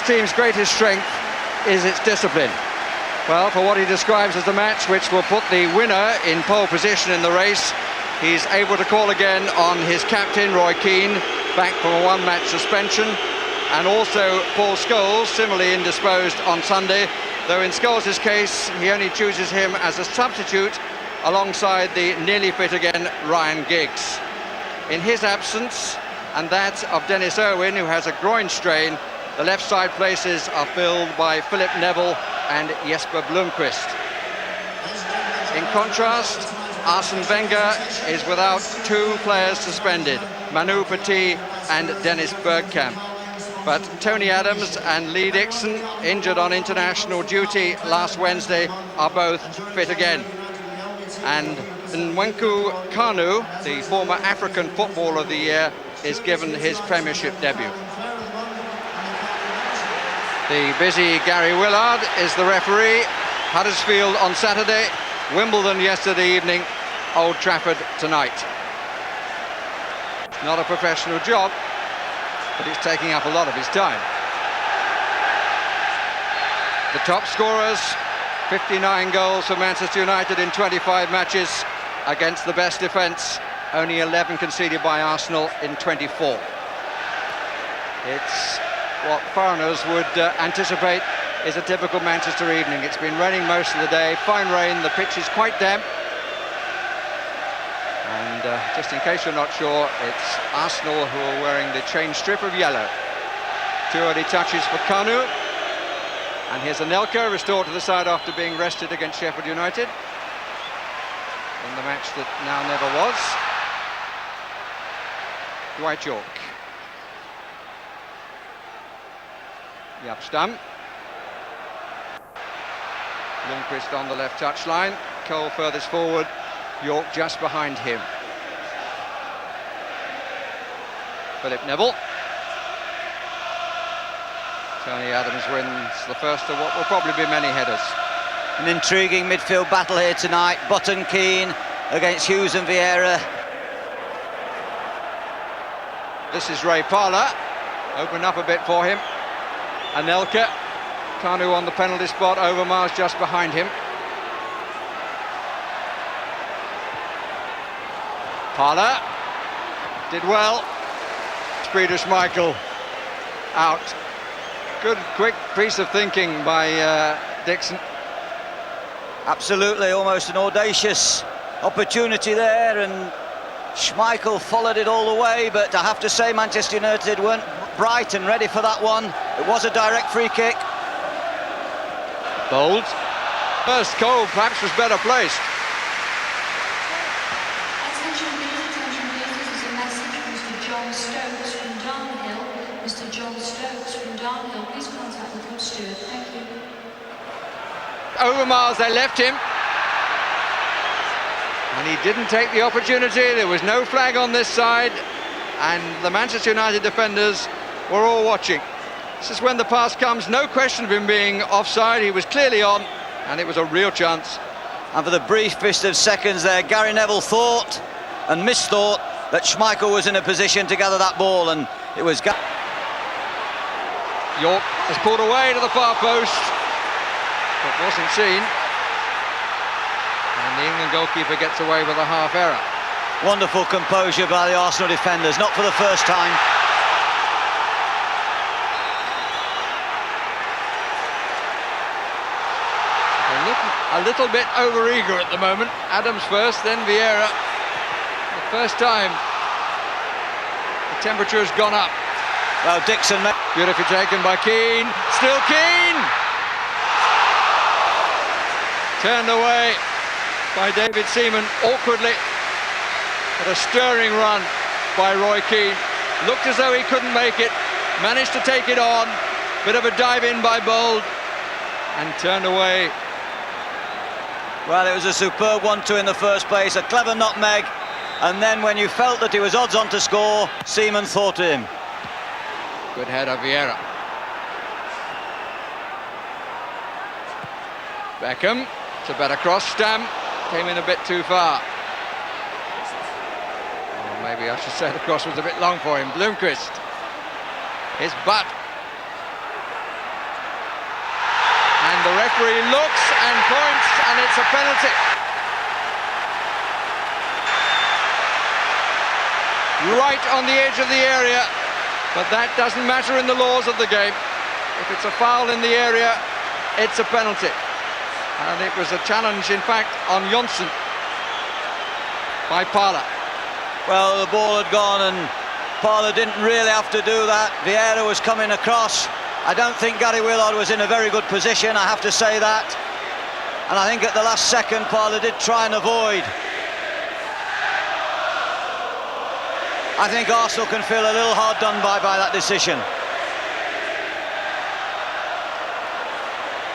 team's greatest strength is its discipline. Well, for what he describes as the match which will put the winner in pole position in the race, he's able to call again on his captain, Roy Keane, back from a one-match suspension, and also Paul Scholes, similarly indisposed on Sunday, though in Scholes' case, he only chooses him as a substitute alongside the nearly fit again Ryan Giggs. In his absence, and that of Dennis Irwin, who has a groin strain, the left side places are filled by Philip Neville and Jesper Blomqvist. In contrast, Arsene Wenger is without two players suspended, Manu Petit and Dennis Bergkamp. But Tony Adams and Lee Dixon, injured on international duty last Wednesday, are both fit again. And Nwanku Kanu, the former African Footballer of the Year, is given his Premiership debut. The busy Gary Willard is the referee. Huddersfield on Saturday, Wimbledon yesterday evening, Old Trafford tonight. Not a professional job, but it's taking up a lot of his time. The top scorers, 59 goals for Manchester United in 25 matches against the best defence, only 11 conceded by Arsenal in 24. It's what foreigners would anticipate is a typical Manchester evening. It's been raining most of the day, fine rain, the pitch is quite damp. And just in case you're not sure, it's Arsenal who are wearing the change strip of yellow. Two early touches for Kanu. And here's Anelka, restored to the side after being rested against Sheffield United in the match that now never was. Dwight York. Yapstam. Lundqvist on the left touchline. Cole furthest forward. York just behind him. Philip Neville. Tony Adams wins the first of what will probably be many headers. An intriguing midfield battle here tonight. Button Keane against Hughes and Vieira. This is Ray Parlour. Open up a bit for him. Anelka. Kanu on the penalty spot. Overmars just behind him. Parlour did well. Swedish Michael out. Good, quick piece of thinking by Dixon. Absolutely, almost an audacious opportunity there, and Schmeichel followed it all the way, but I have to say Manchester United weren't bright and ready for that one. It was a direct free kick. Bold. First, Cole perhaps was better placed. Attention please, this is a message from Mr. John Stokes from Darnhill. Mr. John Stokes from Darnhill, please contact the club steward. Thank you. Overmars, they left him. And he didn't take the opportunity. There was no flag on this side. And the Manchester United defenders were all watching. This is when the pass comes. No question of him being offside. He was clearly on. And it was a real chance. And for the briefest of seconds there, Gary Neville thought and misthought that Schmeichel was in a position to gather that ball, and it was... York has pulled away to the far post, but wasn't seen. And the England goalkeeper gets away with a half error. Wonderful composure by the Arsenal defenders, not for the first time. A little bit over-eager at the moment. Adams first, then Vieira. The first time the temperature has gone up. Well, Dixon... Beautifully taken by Keane. Still Keane! Turned away by David Seaman awkwardly. But a stirring run by Roy Keane. Looked as though he couldn't make it. Managed to take it on. Bit of a dive in by Bold. And turned away. Well, it was a superb 1-2 in the first place, a clever nutmeg, and then when you felt that he was odds on to score, Seaman thought to him. Good header, Vieira. Beckham, it's a better cross. Stam came in a bit too far. Or maybe I should say the cross was a bit long for him. Blomqvist. His butt. The referee looks and points, and it's a penalty. Right on the edge of the area, but that doesn't matter in the laws of the game. If it's a foul in the area, it's a penalty. And it was a challenge, in fact, on Johnson by Parla. Well, the ball had gone and Parla didn't really have to do that. Vieira was coming across. I don't think Gary Willard was in a very good position, I have to say that. And I think at the last second, Parla did try and avoid. I think Arsenal can feel a little hard done by that decision.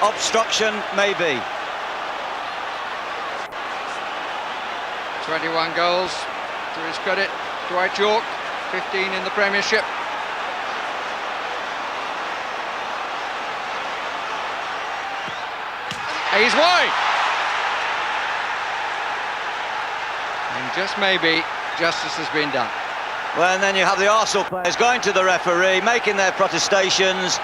Obstruction, maybe. 21 goals, to his credit, Dwight York, 15 in the Premiership. He's wide! And just maybe, justice has been done. Well, and then you have the Arsenal players going to the referee, making their protestations.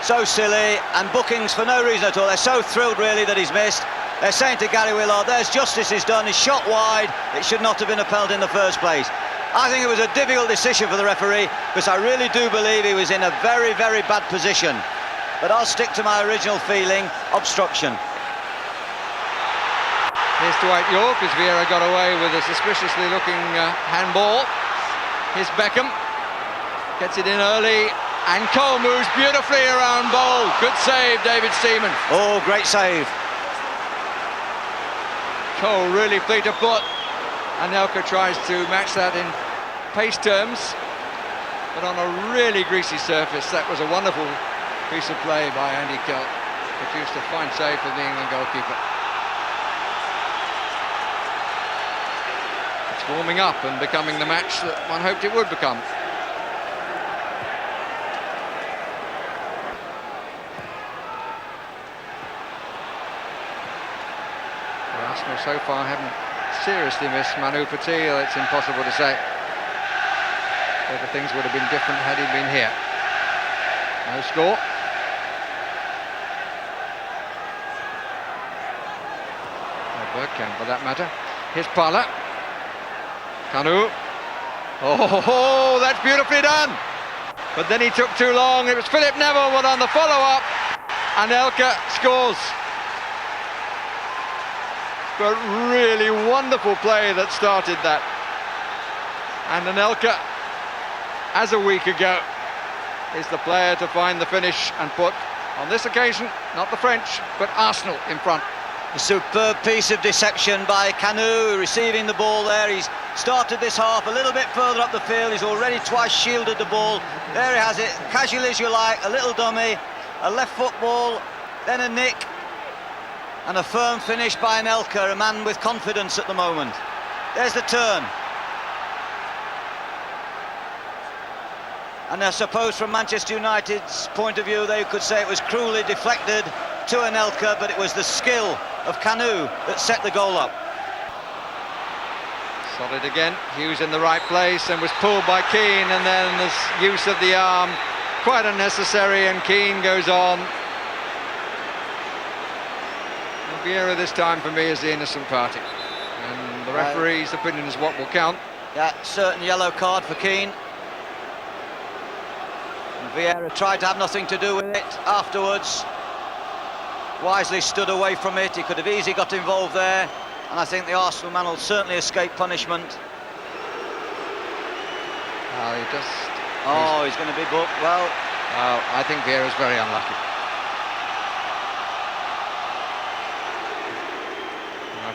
So silly, and bookings for no reason at all. They're so thrilled, really, that he's missed. They're saying to Gary Willard, there's justice is done, he's shot wide, it should not have been a penalty in the first place. I think it was a difficult decision for the referee, because I really do believe he was in a very, very bad position. But I'll stick to my original feeling, obstruction. Here's Dwight York, as Vieira got away with a suspiciously looking handball. Here's Beckham, gets it in early, and Cole moves beautifully around Bowl. Good save, David Seaman. Oh, great save. Cole really fleet of foot, and Elka tries to match that in pace terms, but on a really greasy surface. That was a wonderful piece of play by Andy Kell. Produced a fine save for the England goalkeeper. It's warming up and becoming the match that one hoped it would become. Arsenal so far haven't seriously missed Manu Patil. It's impossible to say whether things would have been different had he been here. No score. Or Bergkamp, for that matter. Here's Parla. Kanu. Oh, that's beautifully done. But then he took too long. It was Philip Neville on the follow-up, and Elka scores. But really wonderful play that started that. And Anelka, as a week ago, is the player to find the finish and put, on this occasion, not the French, but Arsenal in front. A superb piece of deception by Kanu, receiving the ball there. He's started this half a little bit further up the field. He's already twice shielded the ball. There he has it, casually as you like, a little dummy, a left foot ball, then a nick, and a firm finish by Anelka, a man with confidence at the moment. There's the turn. And I suppose from Manchester United's point of view, they could say it was cruelly deflected to Anelka, but it was the skill of Kanu that set the goal up. Solid again, Hughes in the right place and was pulled by Keane, and then this use of the arm, quite unnecessary, and Keane goes on. Vieira this time for me is the innocent party, and the referee's opinion is what will count. Yeah, certain yellow card for Keane. And Vieira tried to have nothing to do with it afterwards. Wisely stood away from it. He could have easily got involved there, and I think the Arsenal man will certainly escape punishment. He's going to be booked. Well, I think Vieira's very unlucky.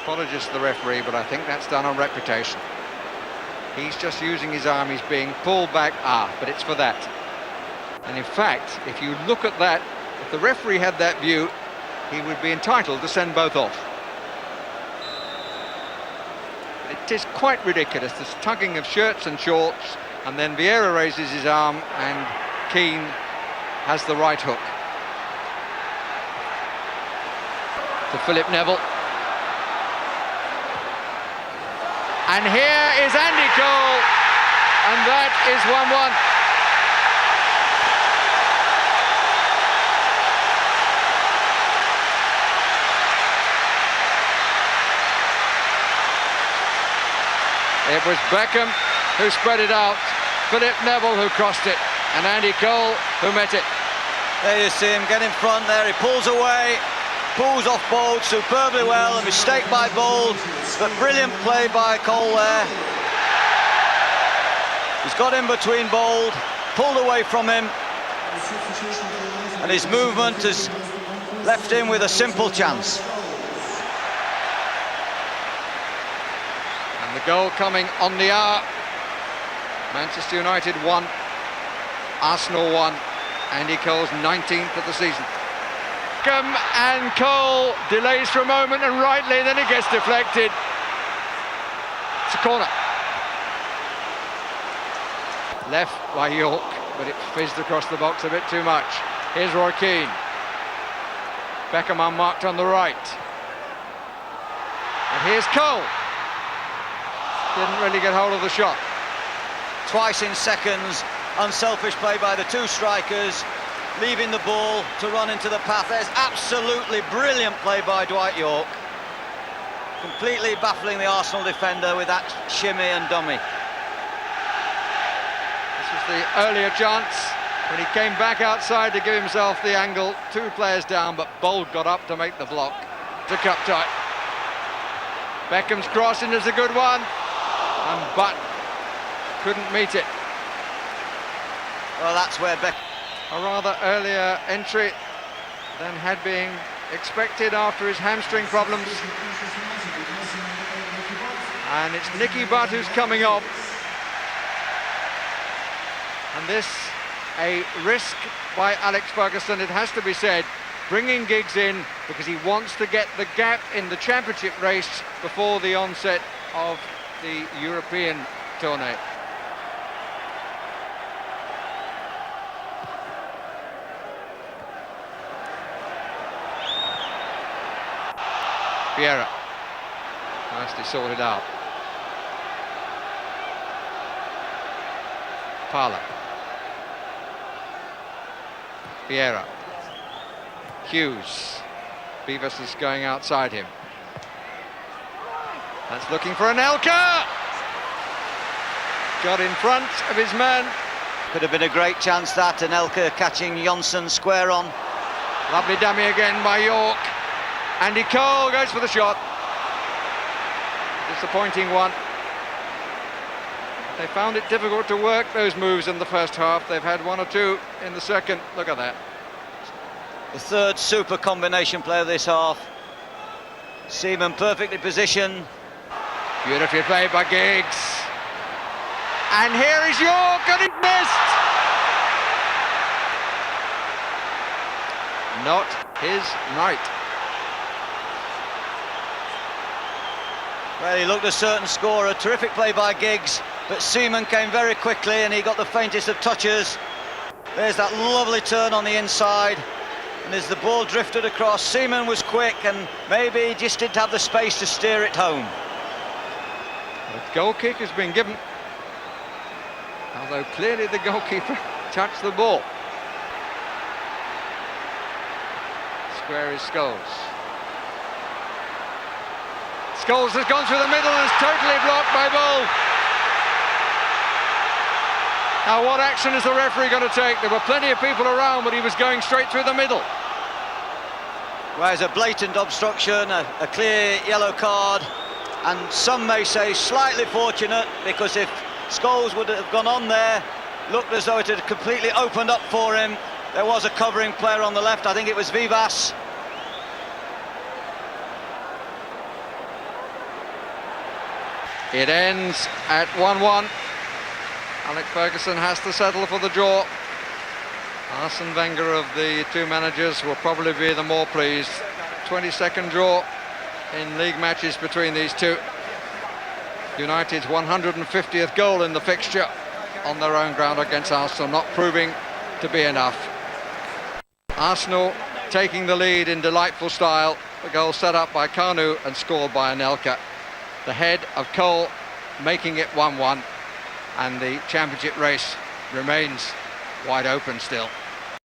Apologies to the referee, but I think that's done on reputation. He's just using his arm, he's being pulled back, but it's for that. And in fact, if you look at that, if the referee had that view, he would be entitled to send both off. It is quite ridiculous, this tugging of shirts and shorts, and then Vieira raises his arm and Keane has the right hook. To Philip Neville. And here is Andy Cole, and that is 1-1. It was Beckham who spread it out, Philip Neville who crossed it, and Andy Cole who met it. There you see him get in front there, he pulls away, pulls off Bold superbly well, a mistake by Bold, but brilliant play by Cole there. He's got in between Bold, pulled away from him, and his movement has left him with a simple chance. And the goal coming on the hour. Manchester United 1, Arsenal 1, Andy Cole's 19th of the season. Beckham and Cole delays for a moment, and rightly, then it gets deflected. It's a corner. Left by York, but it fizzed across the box a bit too much. Here's Roy Keane. Beckham unmarked on the right. And here's Cole. Didn't really get hold of the shot. Twice in seconds, unselfish play by the two strikers, leaving the ball to run into the path. There's absolutely brilliant play by Dwight York, completely baffling the Arsenal defender with that shimmy and dummy. This was the earlier chance when he came back outside to give himself the angle. Two players down, but Bold got up to make the block. To cup tight. Beckham's crossing is a good one, and Butt couldn't meet it. Well, that's where Beckham... A rather earlier entry than had been expected after his hamstring problems. And it's Nicky Butt who's coming off. And this, a risk by Alex Ferguson, it has to be said, bringing Giggs in because he wants to get the gap in the championship race before the onset of the European tournament. Vieira, nicely sorted out. Parla. Vieira. Hughes. Beavis is going outside him. That's looking for Anelka. Got in front of his man. Could have been a great chance that, Anelka catching Johnson square on. Lovely dummy again by York. Andy Cole goes for the shot. Disappointing one. They found it difficult to work those moves in the first half. They've had one or two in the second. Look at that. The third super combination play of this half. Seaman perfectly positioned. Beautifully played by Giggs. And here is York, and he missed! Not his night. Well, he looked a certain scorer. Terrific play by Giggs, but Seaman came very quickly and he got the faintest of touches. There's that lovely turn on the inside, and as the ball drifted across, Seaman was quick and maybe he just didn't have the space to steer it home. The goal kick has been given, although clearly the goalkeeper touched the ball. Square is Scholes. Scholes has gone through the middle and is totally blocked by Bold. Now what action is the referee going to take? There were plenty of people around, but he was going straight through the middle. Well, it's a blatant obstruction, a clear yellow card, and some may say slightly fortunate, because if Scholes would have gone on there, looked as though it had completely opened up for him. There was a covering player on the left, I think it was Vivas. It ends at 1-1. Alex Ferguson has to settle for the draw. Arsene Wenger of the two managers will probably be the more pleased. 22nd draw in league matches between these two. United's 150th goal in the fixture on their own ground against Arsenal, not proving to be enough. Arsenal taking the lead in delightful style. The goal set up by Kanu and scored by Anelka. The head of Cole making it 1-1, and the championship race remains wide open still.